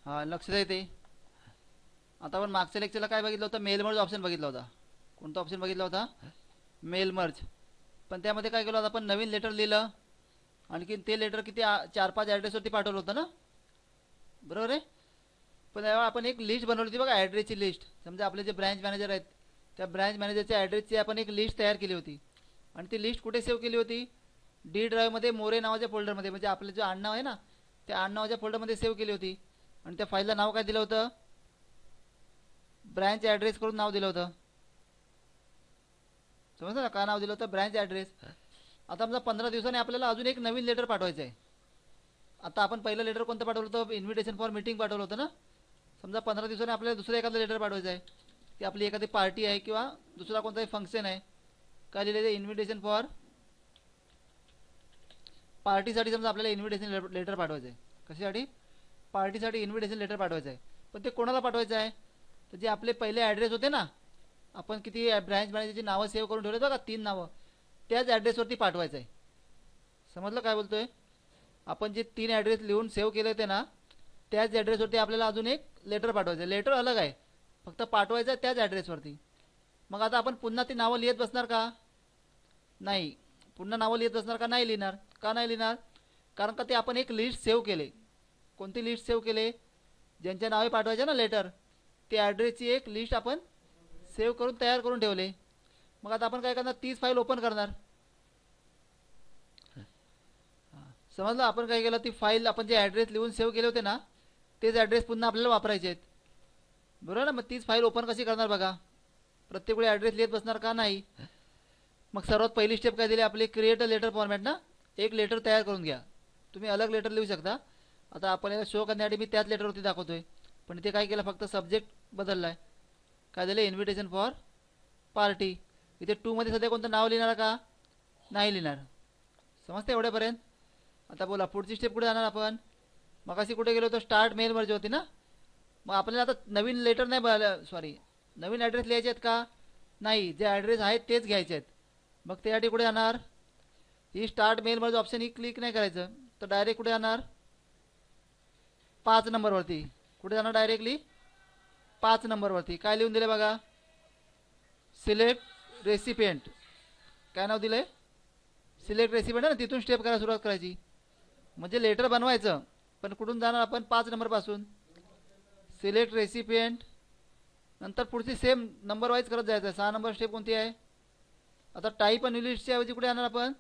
हां लक्षात येते. आता आपण मागच्या लेक्चरला काय बघितलं होतं, मेल मर्ज ऑप्शन बघितला होता. कोणता ऑप्शन बघितला होता? Mail merge. पण त्यामध्ये काय केलं होतं आपण, नवीन लेटर लिहिलं, आणखीन ते लेटर किती 4-5 ॲड्रेसवरती पाठवलं होतं ना, बरोबर आहे. पण तेव्हा आपण एक लिस्ट बनवली होती बघा, ॲड्रेसची लिस्ट. समजा आपले जे ब्रँच मॅनेजर आहेत, त्या ब्रँच मॅनेजरच्या ॲड्रेसची आपण एक लिस्ट तयार केली होती. आणि ती लिस्ट कुठे सेव्ह केली होती? डी ड्राईव्हमध्ये मोरे नावाच्या फोल्डरमध्ये, म्हणजे आपलं जो आडनाव आहे ना, त्या आडनावाच्या फोल्डरमध्ये सेव्ह केली होती. आणि त्या फाईलला नाव काय दिलं होतं? ब्रँच ॲड्रेस करून नाव दिलं होतं. समजलं ना का नाव दिलं होतं? Branch address. आता समजा 15 दिवसांनी आपल्याला अजून एक नवीन लेटर पाठवायचं आहे. आता आपण पहिलं लेटर कोणतं पाठवलं होतं? इन्व्हिटेशन फॉर मीटिंग पाठवलं होतं ना. समजा 15 दिवसांनी आपल्याला दुसरं एखादं लेटर पाठवायचं आहे, की आपली एखादी पार्टी आहे किंवा दुसरा कोणताही फंक्शन आहे. काय लिहिलं आहे? इन्व्हिटेशन फॉर पार्टीसाठी. समजा आपल्याला इन्व्हिटेशन लेटर पाठवायचं आहे. कशासाठी? पार्टीसाठी इन्व्हिटेशन लेटर पाठवायचं आहे. पण ते कोणाला पाठवायचं आहे? तर जे आपले पहिले ॲड्रेस होते ना, आपण किती ब्रँच मॅनेजरची नावं सेव्ह करून ठेवले बघा, 3 नावं, त्याच ॲड्रेसवरती पाठवायचं आहे. समजलं काय बोलतोय? आपण जे 3 ॲड्रेस लिहून सेव्ह केले होते ना, त्याच ॲड्रेसवरती आपल्याला अजून एक लेटर पाठवायचं आहे. लेटर अलग आहे, फक्त पाठवायचं आहे त्याच ॲड्रेसवरती. मग आता आपण पुन्हा ती नावं लिहित बसणार का? नाही. पुन्हा नावं लिहित बसणार का? नाही लिहिणार. का नाही लिहिणार? कारण का ते आपण एक लिस्ट सेव्ह केले. कोणती लिस्ट सेव्ह केले? ज्यांच्या नावे पाठवायचे ना लेटर, ते ॲड्रेसची एक लिस्ट आपण सेव्ह करून तयार करून ठेवले. मग आता आपण काय करणार? तीच फाईल ओपन करणार. समजलं? आपण काय केलं, ती फाईल आपण जे ॲड्रेस लिहून सेव्ह केले होते ना, तेच ॲड्रेस पुन्हा आपल्याला वापरायचे आहेत, बरोबर ना. मग तीच फाईल ओपन कशी करणार बघा? प्रत्येक वेळी ॲड्रेस लिहित बसणार का? नाही. मग सर्वात पहिली स्टेप काय दिली आपली? क्रिएट अ लेटर फॉर्मॅट ना. एक लेटर तयार करून घ्या. तुम्ही अलग लेटर लिहू शकता. आता आपण याला शो करण्यासाठी मी त्याच लेटरवरती दाखवतोय, पण इथे काय केलं, फक्त सब्जेक्ट बदलला आहे. काय दिलं? Invitation for party. इथे 2 मध्ये सध्या कोणतं नाव लिहिणार का? नाही लिहिणार. समजते एवढ्यापर्यंत? आता बोला पुढची स्टेप कुठे जाणार आपण? मग अशी कुठे गेलो होतो? स्टार्ट मेल मर्ज होती ना. मग आपल्याला आता नवीन लेटर नाही, सॉरी, नवीन ॲड्रेस लिहायचे आहेत का? नाही. जे ॲड्रेस आहेत तेच घ्यायचे आहेत. मग त्यासाठी कुठे जाणार? ही स्टार्ट मेल मर्ज ऑप्शन ही क्लिक नाही करायचं, तर डायरेक्ट कुठे जाणार? 5 नंबरवरती. कुठे जाणार? डायरेक्टली 5 नंबरवरती. काय लिहून दिलं बघा? Select recipient. काय नाव दिलं आहे? सिलेक्ट रेसिपियंट आहे ना. तिथून स्टेप करायला सुरुवात करायची. म्हणजे लेटर बनवायचं, पण कुठून जाणार आपण? 5 नंबरपासून. Select recipient. नंतर पुढची सेम नंबर वाईज करत जायचं आहे. 6 नंबर स्टेप कोणती आहे? आता टाईप आणि लिस्टच्या ऐवजी कुठे येणार आपण?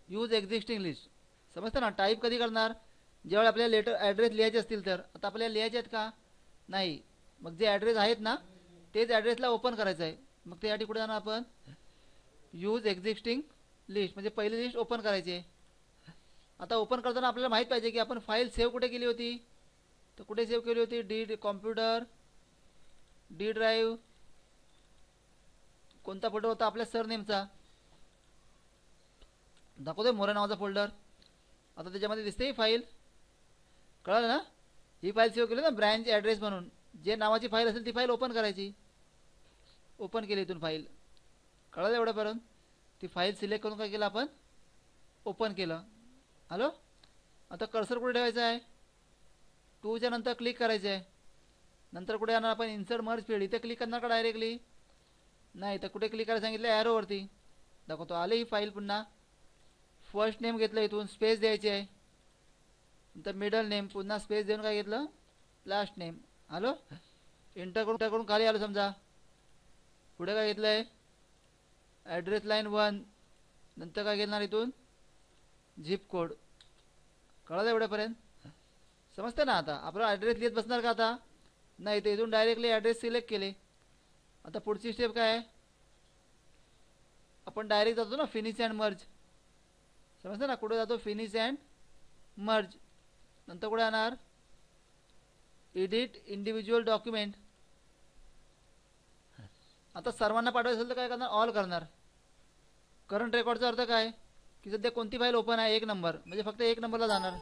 Use existing list. समजतं ना? टाईप कधी करणार? ज्यावेळी आपल्याला लेटर ॲड्रेस लिहायचे असतील तर. आता आपल्याला लिहायचे आहेत का? नाही. मग जे ॲड्रेस आहेत ना, तेच ॲड्रेसला ओपन करायचं आहे. मग त्यासाठी कुठे जाणार आपण? यूज एक्झिस्टिंग लिस्ट, म्हणजे पहिली लिस्ट ओपन करायची आहे. आता ओपन करताना आपल्याला माहीत पाहिजे की आपण फाईल सेव्ह कुठे केली होती. तर कुठे सेव्ह केली होती? D computer, D drive. कोणता फोल्डर होता? आपल्या सरनेमचा. दाखवतोय मोरे नावाचा फोल्डर. आता त्याच्यामध्ये दिसते ही फाईल. कळलं ना? ही फाईल सेव्ह केली ना ब्रँच ॲड्रेस म्हणून. जे नावाची फाईल असेल ती फाईल ओपन करायची. ओपन केली इथून फाईल. कळलं एवढ्यापर्यंत? ती फाईल सिलेक्ट करून काय केलं आपण? ओपन केलं. हॅलो. आता कर्सर कुठे ठेवायचं आहे? 2च्या नंतर क्लिक करायचं आहे. नंतर कुठे जाणार आपण? Insert merge field. इथे क्लिक करणार का डायरेक्टली? नाही. तर कुठे क्लिक करायला सांगितलं? ॲरोवरती. दाखवतो आले ही फाईल. पुन्हा फर्स्ट नेम घेतलं, इथून स्पेस द्यायची आहे. नंतर मिडल नेम, पुन्हा स्पेस देऊन काय घेतलं? Last name. हॅलो. इंटर करून खाली आलो समजा. पुढे काय घेतलं आहे? Address line 1. नंतर काय घेणार इथून? Zip code. कळलं एवढ्यापर्यंत? समजतं ना? आता आपला ॲड्रेस लिहित बसणार का आता? नाही. ते इथून डायरेक्टली ॲड्रेस सिलेक्ट केले. आता पुढची स्टेप काय आहे? आपण डायरेक्ट जातो ना फिनिश अँड मर्ज. समजतं ना? कुठे जातो? Finish and merge. नंतर कुठे येणार? Edit individual document. आता सर्वांना पाठवायचं असेल तर काय करणार? ऑल करणार. करंट रेकॉर्डचा अर्थ काय? की सध्या कोणती फाईल ओपन आहे? 1 नंबर, म्हणजे फक्त 1 नंबरला जाणार.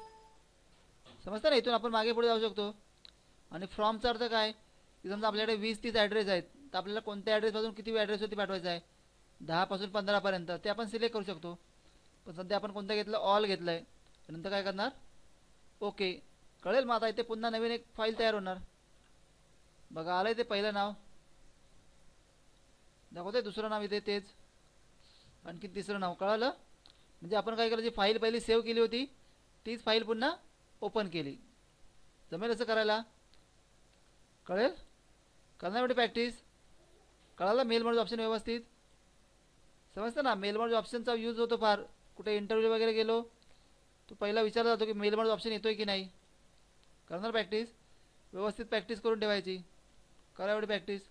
समजतं ना? इथून आपण मागे पुढे जाऊ शकतो. आणि फ्रॉमचा अर्थ काय? की समजा आपल्याकडे 20-30 ॲड्रेस आहेत, तर आपल्याला कोणत्या ॲड्रेसपासून किती ॲड्रेसवरती पाठवायचं आहे? 10 पासून 15 पर्यंत ते आपण सिलेक्ट करू शकतो. पण सध्या आपण कोणतं घेतलं? ऑल घेतलं आहे. नंतर काय करणार? ओके. कळेल मग आता इथे पुन्हा नवीन एक फाईल तयार होणार. बघा आलं ते पहिलं नाव दाखवतंय, दुसरं नाव इथे तेच, आणखी तिसरं नाव. कळालं? म्हणजे आपण काय केलं, जी फाईल पहिली सेव्ह केली होती तीच फाईल पुन्हा ओपन केली. जमेल असं करायला? कळेल? करणार एवढी प्रॅक्टिस. कळालं मेल मर्ज ऑप्शन व्यवस्थित समजतं ना? मेल मर्ज ऑप्शनचा यूज होतो फार. कुठे इंटरव्ह्यू वगैरे गेलो तो पहिला विचारला जातो की मेल मर्ज ऑप्शन येतोय की नाही. करणार प्रॅक्टिस, व्यवस्थित प्रॅक्टिस करून ठेवायची. करा एवढी प्रॅक्टिस.